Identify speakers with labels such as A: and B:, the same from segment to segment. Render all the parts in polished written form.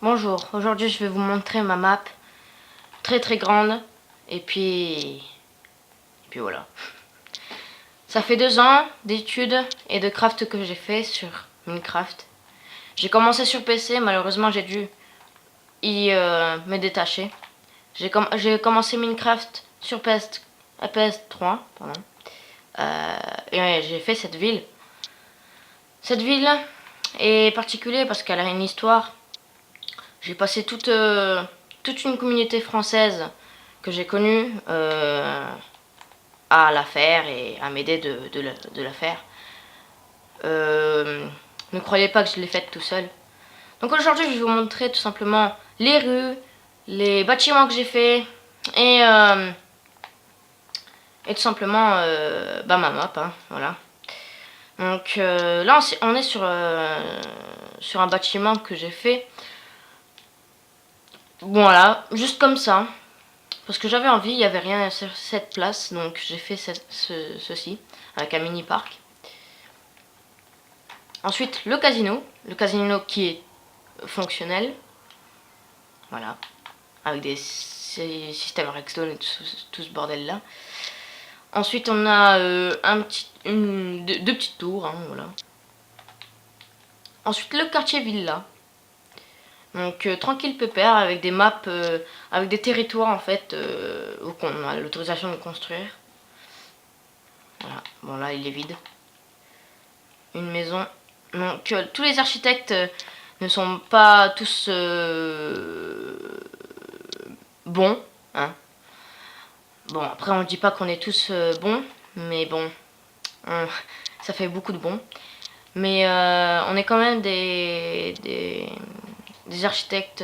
A: Bonjour, aujourd'hui je vais vous montrer ma map très grande et puis voilà. Ça fait 2 ans d'études et de craft que j'ai fait sur Minecraft. J'ai commencé sur PC, malheureusement j'ai dû me détacher. J'ai commencé Minecraft sur PS3, pardon. Et ouais, j'ai fait cette ville. Cette ville est particulière parce qu'elle a une histoire. J'ai passé toute une communauté française que j'ai connue à la faire et à m'aider de la faire. Ne croyez pas que je l'ai faite tout seul. Donc aujourd'hui, je vais vous montrer tout simplement les rues, les bâtiments que j'ai fait et tout simplement ma map. Hein, voilà. Donc là, on est sur un bâtiment que j'ai fait. Voilà, juste comme ça. Parce que j'avais envie, il n'y avait rien sur cette place, donc j'ai fait ceci, avec un mini parc. Ensuite, le casino qui est fonctionnel. Voilà, avec des systèmes redstone et tout ce bordel là. Ensuite, on a deux petites tours, hein, voilà. Ensuite, le quartier villa. Donc tranquille pépère avec des maps, avec des territoires en fait où on a l'autorisation de construire. Voilà, bon là il est vide. Une maison. Donc tous les architectes ne sont pas tous bons. Hein. Bon après on ne dit pas qu'on est tous bons, mais bon, ça fait beaucoup de bons. Mais on est quand même des architectes,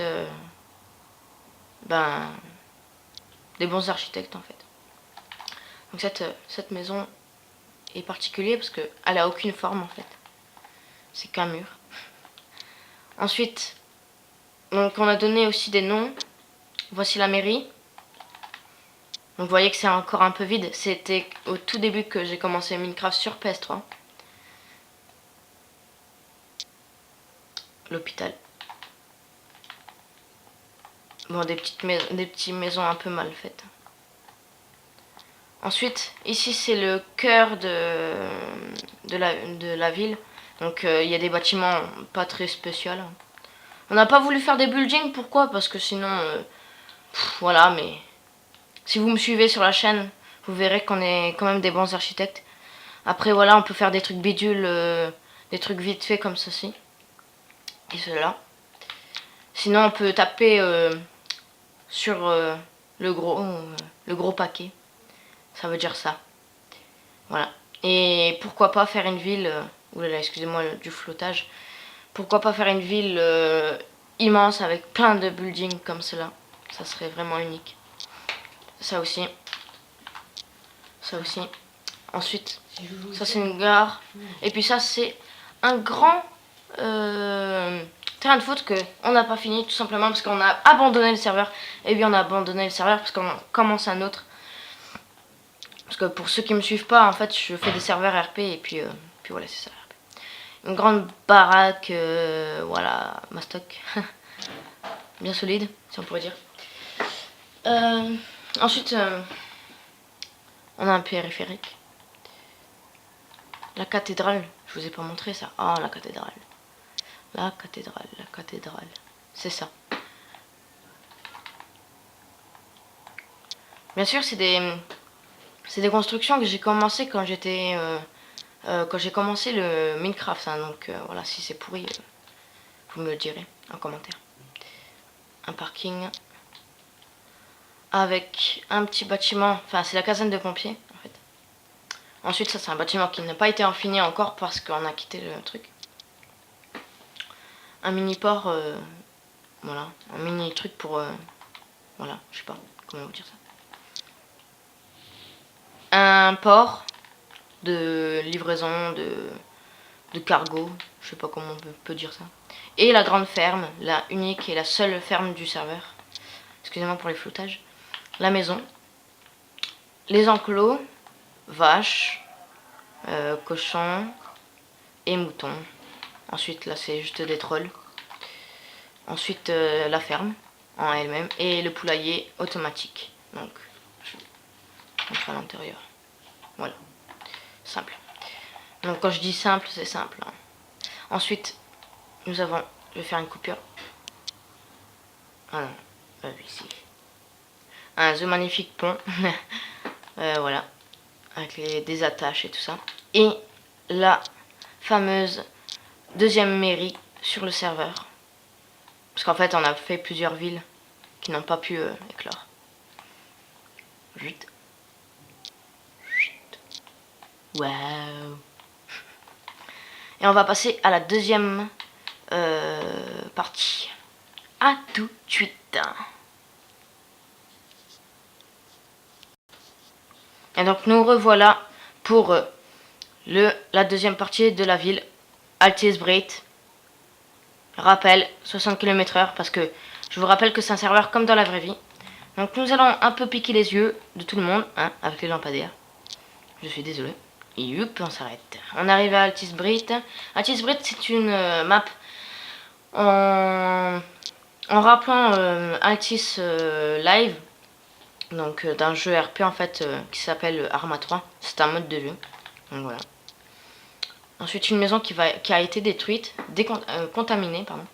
A: des bons architectes en fait. Donc cette maison est particulière parce qu'elle a aucune forme en fait. C'est qu'un mur. Ensuite, donc on a donné aussi des noms. Voici la mairie. Donc vous voyez que c'est encore un peu vide. C'était au tout début que j'ai commencé Minecraft sur PS3. L'hôpital. Bon, des petites maisons un peu mal faites. Ensuite, ici c'est le cœur de la ville. Donc il y a des bâtiments pas très spéciaux. On n'a pas voulu faire des buildings, pourquoi? Parce que sinon, voilà, mais si vous me suivez sur la chaîne, vous verrez qu'on est quand même des bons architectes. Après voilà, on peut faire des trucs bidules, des trucs vite faits comme ceci. Et cela. Sinon on peut taper sur le gros paquet. Ça veut dire ça. Voilà. Et pourquoi pas faire une ville... oulala, excusez-moi du flottage. Pourquoi pas faire une ville immense avec plein de buildings comme cela. Ça serait vraiment unique. Ça aussi. Ça aussi. Ensuite, ça c'est une gare. Et puis ça c'est un grand terrain de foot que on n'a pas fini tout simplement parce qu'on a abandonné le serveur. Et bien on a abandonné le serveur parce qu'on commence un autre. Parce que pour ceux qui me suivent pas, en fait, je fais des serveurs RP et puis voilà, c'est ça. RP. Une grande baraque, voilà, mastoc. Bien solide, si on pourrait dire. Ensuite, on a un périphérique. La cathédrale, je vous ai pas montré ça. Ah, la cathédrale. La cathédrale. C'est ça. Bien sûr, c'est des constructions que j'ai commencé quand j'étais quand j'ai commencé le Minecraft. Hein, donc voilà, si c'est pourri, vous me le direz en commentaire. Un parking avec un petit bâtiment. Enfin, c'est la caserne de pompiers en fait. Ensuite, ça c'est un bâtiment qui n'a pas été fini encore parce qu'on a quitté le truc. Un mini port, voilà, un mini truc pour, voilà, je sais pas comment vous dire ça. Un port de livraison de cargo, je sais pas comment on peut dire ça. Et la grande ferme, la unique et la seule ferme du serveur. Excusez-moi pour les flottages. La maison, les enclos, vaches, cochons et moutons. Ensuite là c'est juste des trolls. Ensuite, la ferme en elle-même et le poulailler automatique. Donc, je montre à l'intérieur. Voilà, simple. Donc, quand je dis simple, c'est simple. Hein. Ensuite, nous avons, je vais faire une coupure. Ah non, ici. The Magnifique Pont. Voilà, avec des attaches et tout ça. Et la fameuse deuxième mairie sur le serveur. Parce qu'en fait, on a fait plusieurs villes qui n'ont pas pu éclore. Vite. Waouh. Et on va passer à la deuxième partie. À tout de suite. Et donc nous revoilà pour la deuxième partie de la ville. Altisbreit. Rappel, 60 km/h parce que je vous rappelle que c'est un serveur comme dans la vraie vie. Donc nous allons un peu piquer les yeux de tout le monde, hein, avec les lampadaires. Je suis désolé. Et youp, on s'arrête. On arrive à Altisbreit. Altisbreit, c'est une map en rappelant Altis Live. Donc d'un jeu RP en fait qui s'appelle Arma 3. C'est un mode de jeu. Donc voilà. Ensuite, une maison qui a été détruite, contaminée pardon,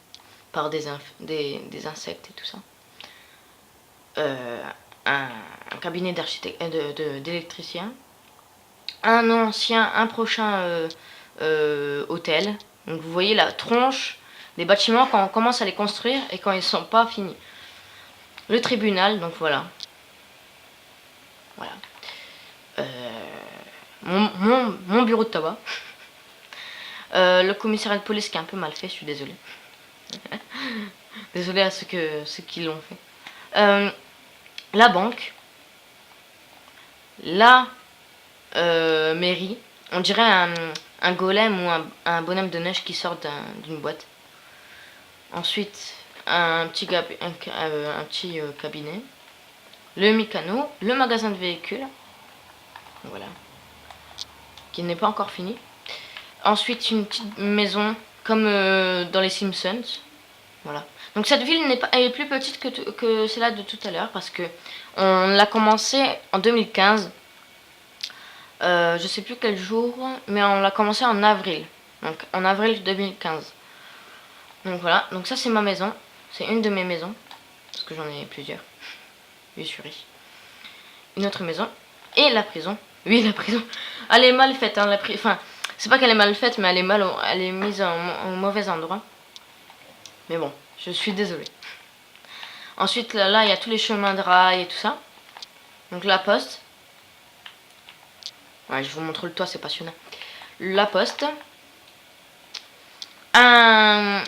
A: par des insectes et tout ça. Un cabinet d'architecte, d'électricien. Un prochain hôtel. Donc vous voyez la tronche des bâtiments quand on commence à les construire et quand ils ne sont pas finis. Le tribunal, donc voilà. Voilà. Mon bureau de tabac. Le commissariat de police qui est un peu mal fait, je suis désolée. Désolée à ceux qui l'ont fait. La banque. La mairie. On dirait un golem ou un bonhomme de neige qui sort d'une boîte. Ensuite, un petit cabinet. Le mécano. Le magasin de véhicules. Voilà. Qui n'est pas encore fini. Ensuite, une petite maison comme dans les Simpsons. Voilà. Donc cette ville elle est plus petite que celle-là de tout à l'heure parce que on l'a commencé en 2015. Je sais plus quel jour, mais on l'a commencé en avril. Donc en avril 2015. Donc voilà. Donc ça c'est ma maison. C'est une de mes maisons parce que j'en ai plusieurs. Je suis riche. Une autre maison et la prison. Oui, la prison. Elle est mal faite. Hein, enfin, c'est pas qu'elle est mal faite, mais elle est mise au mauvais endroit. Mais bon, je suis désolée. Ensuite, là, il y a tous les chemins de rail et tout ça. Donc la poste. Ouais, je vous montre le toit, c'est passionnant. La poste. Un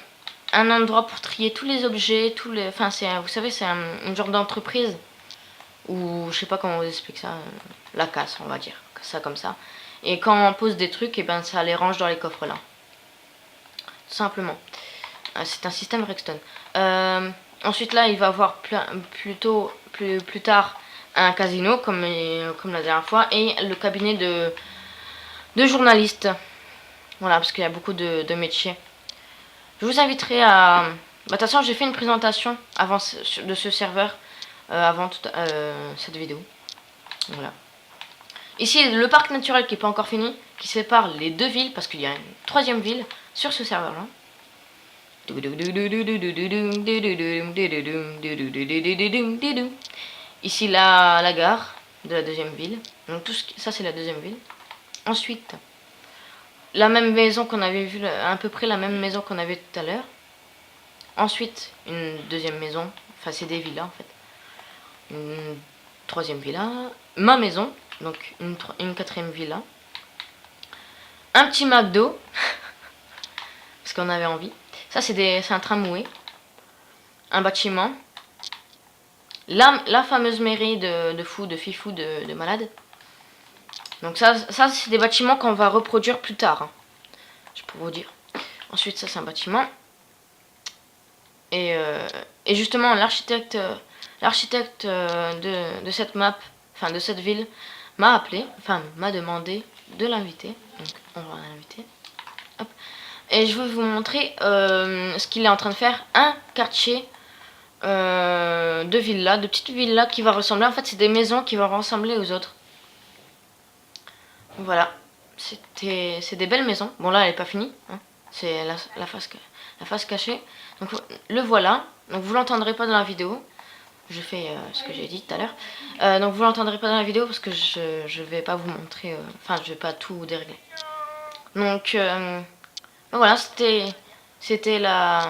A: endroit pour trier tous les objets, enfin, vous savez, c'est une genre d'entreprise. Ou je sais pas comment on vous explique ça. La casse, on va dire. Ça comme ça. Et quand on pose des trucs, et ben ça les range dans les coffres là. Tout simplement. C'est un système Rexton. Ensuite là, il va avoir plus tard un casino comme la dernière fois et le cabinet de journalistes. Voilà, parce qu'il y a beaucoup de métiers. Je vous inviterai à... de toute façon, j'ai fait une présentation avant de ce serveur avant cette vidéo. Voilà. Ici, le parc naturel qui n'est pas encore fini, qui sépare les deux villes, parce qu'il y a une troisième ville sur ce serveur-là. Ici, la gare de la deuxième ville. Donc, ça, c'est la deuxième ville. Ensuite, la même maison qu'on avait vue, à peu près la même maison qu'on avait tout à l'heure. Ensuite, une deuxième maison. Enfin, c'est des villas, en fait. Une troisième villa. Ma maison. Donc une quatrième villa. Un petit McDo. Parce qu'on avait envie. Ça c'est un tramway. Un bâtiment. La fameuse mairie de fou, de fifou, de malade. Donc ça c'est des bâtiments qu'on va reproduire plus tard. Hein. Je peux vous dire. Ensuite ça c'est un bâtiment. Et justement l'architecte de cette map, enfin de cette ville, m'a appelé, enfin m'a demandé de l'inviter. Donc on va l'inviter. Hop. Et je vais vous montrer ce qu'il est en train de faire. Un quartier de villas, de petites villas qui va ressembler. En fait, c'est des maisons qui vont ressembler aux autres. Voilà. C'est des belles maisons. Bon, là, elle n'est pas finie. Hein. C'est la face cachée. Donc, le voilà. Donc, vous l'entendrez pas dans la vidéo. Je fais ce que j'ai dit tout à l'heure. Donc, vous l'entendrez pas dans la vidéo parce que je vais pas vous montrer. Enfin, je vais pas tout dérégler. Donc, voilà, c'était la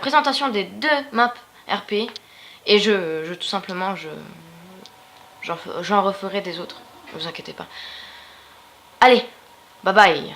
A: présentation des 2 maps RP. Et tout simplement, j'en referai des autres. Ne vous inquiétez pas. Allez, bye bye.